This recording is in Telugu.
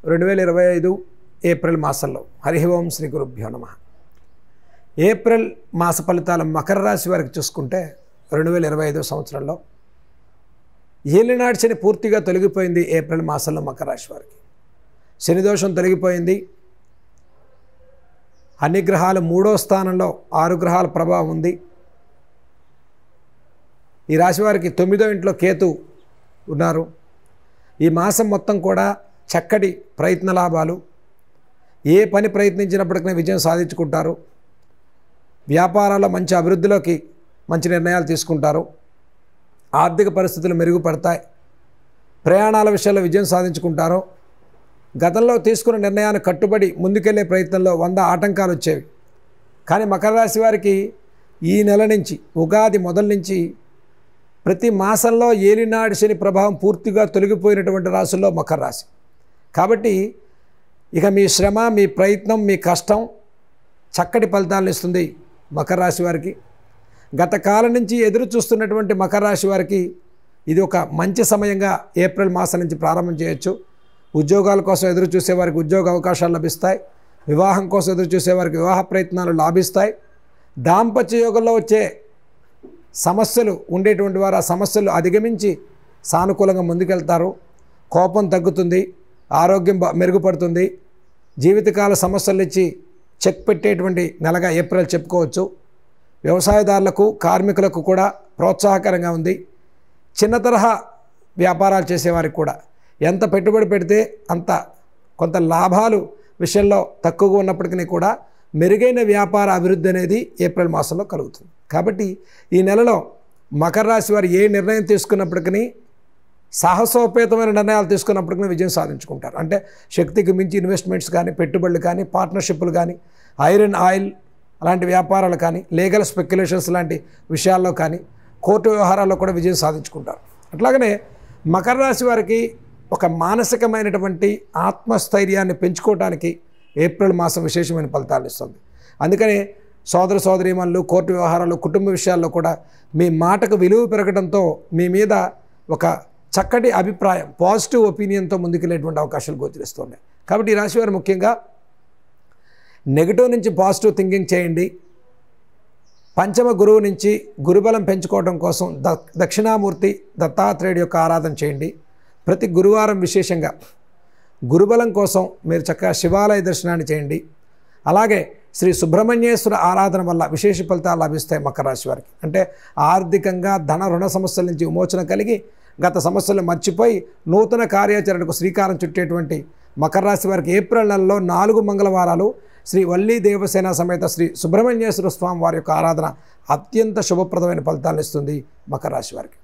2025 ఏప్రిల్ మాసంలో హరి ఓం శ్రీ గురుభ్యో నమః. ఏప్రిల్ మాస ఫలితాలు మకర రాశి వారికి చూసుకుంటే 2025 సంవత్సరంలో ఏలినాటి శని పూర్తిగా తొలగిపోయింది. ఏప్రిల్ మాసంలో మకర రాశి వారికి శని దోషం తొలగిపోయింది. అన్ని గ్రహాలు 3వ స్థానంలో 6 గ్రహాల ప్రభావం ఉంది. ఈ రాశి వారికి 9వ ఇంట్లో కేతు ఉన్నారు. ఈ మాసం మొత్తం కూడా చక్కటి ప్రయత్న లాభాలు, ఏ పని ప్రయత్నించినప్పటికీ విజయం సాధించుకుంటారు. వ్యాపారాల్లో మంచి అభివృద్ధిలోకి మంచి నిర్ణయాలు తీసుకుంటారు. ఆర్థిక పరిస్థితులు మెరుగుపడతాయి. ప్రయాణాల విషయాల్లో విజయం సాధించుకుంటారు. గతంలో తీసుకున్న నిర్ణయాన్ని కట్టుబడి ముందుకెళ్లే ప్రయత్నంలో 100 ఆటంకాలు వచ్చేవి. కానీ మకర రాశి వారికి ఈ నెల నుంచి ఉగాది మొదలు నుంచి ప్రతి మాసంలో ఏలినాటి శని ప్రభావం పూర్తిగా తొలగిపోయినటువంటి రాశుల్లో మకర రాశి. కాబట్టి ఇక మీ శ్రమ, మీ ప్రయత్నం, మీ కష్టం చక్కటి ఫలితాలను ఇస్తుంది మకర రాశి వారికి. గత కాలం నుంచి ఎదురు చూస్తున్నటువంటి మకర రాశి వారికి ఇది ఒక మంచి సమయంగా ఏప్రిల్ మాసం నుంచి ప్రారంభం చేయొచ్చు. ఉద్యోగాల కోసం ఎదురు చూసేవారికి ఉద్యోగ అవకాశాలు లభిస్తాయి. వివాహం కోసం ఎదురు చూసేవారికి వివాహ ప్రయత్నాలు లాభిస్తాయి. దాంపత్య యోగంలో వచ్చే సమస్యలు ఉండేటువంటి వారు ఆ సమస్యలు అధిగమించి సానుకూలంగా ముందుకెళ్తారు. కోపం తగ్గుతుంది. ఆరోగ్యం మెరుగుపడుతుంది. జీవితకాల సమస్యలు ఇచ్చి చెక్ పెట్టేటువంటి నెలగా ఏప్రిల్ చెప్పుకోవచ్చు. వ్యవసాయదారులకు, కార్మికులకు కూడా ప్రోత్సాహకరంగా ఉంది. చిన్న తరహా వ్యాపారాలు చేసేవారికి కూడా ఎంత పెట్టుబడి పెడితే అంత కొంత లాభాలు విషయంలో తక్కువగా ఉన్నప్పటికీ కూడా మెరుగైన వ్యాపార అభివృద్ధి అనేది ఏప్రిల్ మాసంలో కలుగుతుంది. కాబట్టి ఈ నెలలో మకర రాశి వారు ఏ నిర్ణయం తీసుకున్నప్పటికీ, సాహసోపేతమైన నిర్ణయాలు తీసుకున్నప్పటికీ విజయం సాధించుకుంటారు. అంటే శక్తికి మించి ఇన్వెస్ట్మెంట్స్ కానీ, పెట్టుబడులు కానీ, పార్ట్నర్షిప్లు కానీ, ఐరన్ ఆయిల్ అలాంటి వ్యాపారాలు కానీ, లీగల్ స్పెక్యులేషన్స్ లాంటి విషయాల్లో కానీ, కోర్టు వ్యవహారాల్లో కూడా విజయం సాధించుకుంటారు. అట్లాగనే మకర రాశి వారికి ఒక మానసికమైనటువంటి ఆత్మస్థైర్యాన్ని పెంచుకోవడానికి ఏప్రిల్ మాసం విశేషమైన ఫలితాలు ఇస్తుంది. అందుకనే సోదర సోదరీమణులు, కోర్టు వ్యవహారాలు, కుటుంబ విషయాల్లో కూడా మీ మాటకు విలువ పెరగడంతో మీ మీద ఒక చక్కటి అభిప్రాయం, పాజిటివ్ ఒపీనియన్తో ముందుకెళ్ళేటువంటి అవకాశాలు గోచరిస్తున్నాయి. కాబట్టి ఈ రాశి వారు ముఖ్యంగా నెగిటివ్ నుంచి పాజిటివ్ థింకింగ్ చేయండి. పంచమ గురువు నుంచి గురుబలం పెంచుకోవడం కోసం దక్షిణామూర్తి దత్తాత్రేయుడి యొక్క ఆరాధన చేయండి. ప్రతి గురువారం విశేషంగా గురుబలం కోసం మీరు చక్కగా శివాలయ దర్శనాన్ని చేయండి. అలాగే శ్రీ సుబ్రహ్మణ్యేశ్వర ఆరాధన వల్ల విశేష ఫలితాలు లభిస్తాయి మకర రాశి వారికి. అంటే ఆర్థికంగా ధన రుణ సమస్యల నుంచి విమోచన కలిగి గత సమస్యలను మర్చిపోయి నూతన కార్యాచరణకు శ్రీకారం చుట్టేటువంటి మకర రాశి వారికి ఏప్రిల్ నెలలో 4 మంగళవారాలు శ్రీ వల్లీ దేవసేన సమేత శ్రీ సుబ్రహ్మణ్యేశ్వర స్వామి వారి యొక్క ఆరాధన అత్యంత శుభప్రదమైన ఫలితాలను ఇస్తుంది మకర రాశి వారికి.